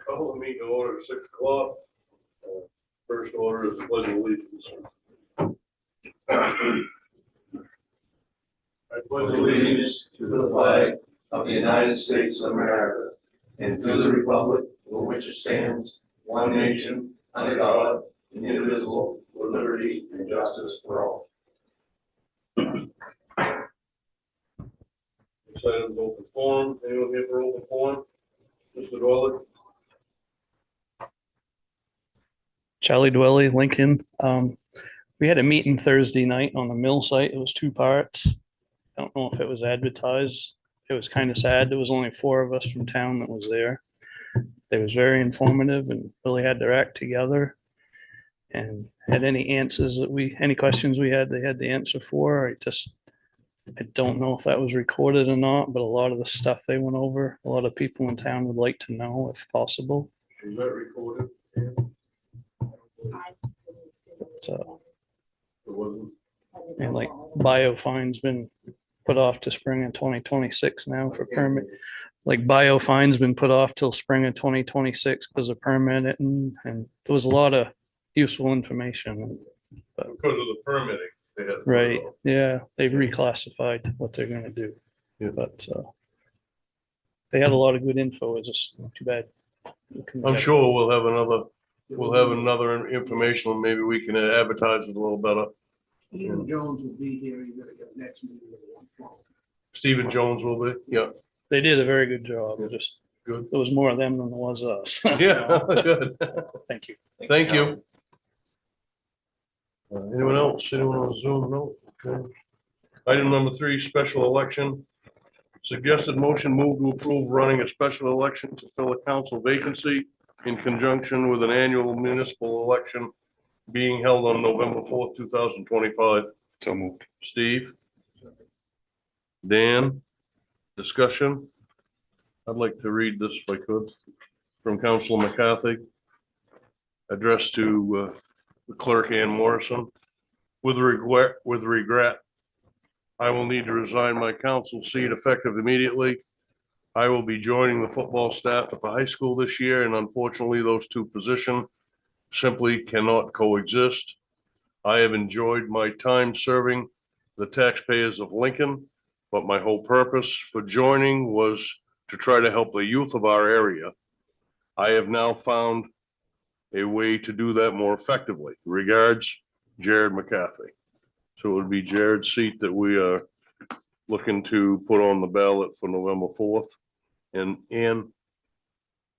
Call the meeting to order at 6 o'clock. First order is the pledge of allegiance. I pledge Allegiance to the flag of the United States of America and to the republic for which it stands, one nation, under God, indivisible, with liberty and justice for all. This item is open forum. Anyone here for open forum? Mr. Dwelly? Charlie Dwelly, Lincoln. We had a meeting Thursday night on the mill site. It was two parts. I don't know if it was advertised. It was kind of sad. There was only four of us from town that was there. It was very informative and really had their act together and had any answers any questions we had, they had the answer for. I don't know if that was recorded or not, but a lot of the stuff they went over, a lot of people in town would like to know if possible. Is that recorded? So, It wasn't. and like BioFine's been put off to spring of 2026 now for permit. Like BioFine's been put off till spring of 2026 because of permitting, and there was a lot of useful information. Because of the permitting. They had to put it Right, off. yeah, they've reclassified what they're gonna do. Yeah. But they had a lot of good info. It's just too bad. I'm sure we'll have another information. Maybe we can advertise it a little better. Stephen Jones will be here. You gotta get next meeting at 1:12. Stephen Jones will be, yeah, They did a very good job. It just, good. there was more of them than there was us. Yeah, good. Thank you. Thank you. Anyone else? Anyone on Zoom? No? Okay. Item number 3, special election. Suggested motion move to approve running a special election to fill a council vacancy in conjunction with an annual municipal election being held on November 4th, 2025. So moved. Steve? Dan? Discussion? I'd like to read this if I could, from Councilor McCarthy, addressed to the clerk Ann Morrison. With regret, I will need to resign my council seat effective immediately. I will be joining the football staff at the high school this year, and unfortunately, those two positions simply cannot coexist. I have enjoyed my time serving the taxpayers of Lincoln, but my whole purpose for joining was to try to help the youth of our area. I have now found a way to do that more effectively. Regards, Jared McCarthy. So it would be Jared's seat that we are looking to put on the ballot for November 4th. And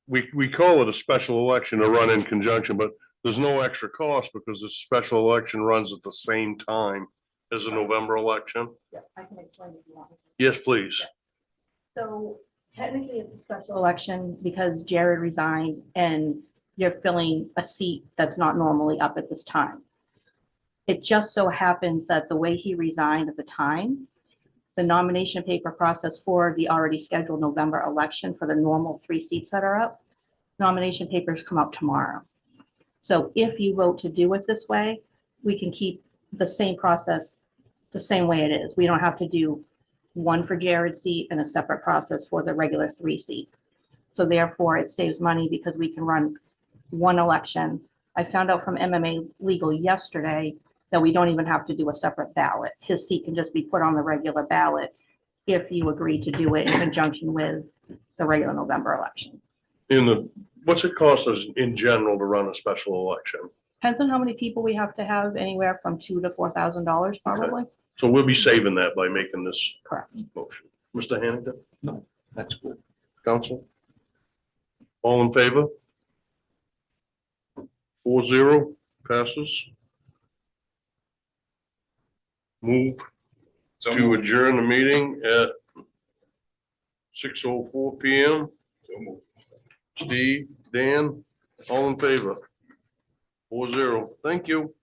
we call it a special election to run in conjunction, but there's no extra cost because the special election runs at the same time as a November election. Yeah, I can explain if you want. Yes, please. So technically it's a special election because Jared resigned and you're filling a seat that's not normally up at this time. It just so happens that the way he resigned at the time, the nomination paper process for the already scheduled November election for the normal 3 seats that are up, nomination papers come out tomorrow. So if you vote to do it this way, we can keep the same process the same way it is. We don't have to do one for Jared's seat and a separate process for the regular 3 seats. So therefore it saves money because we can run one election. I found out from MMA Legal yesterday that we don't even have to do a separate ballot. His seat can just be put on the regular ballot if you agree to do it in conjunction with the regular November election. What's it cost us in general to run a special election? Depends on how many people we have to have, anywhere from $2,000 to $4,000 probably. So we'll be saving that by making this Correct. motion. Mr. Hanington, That's good. council? All in favor? 4-0 passes. Move to adjourn the meeting at 6:04 PM. Steve, Dan, all in favor? 4-0. Thank you.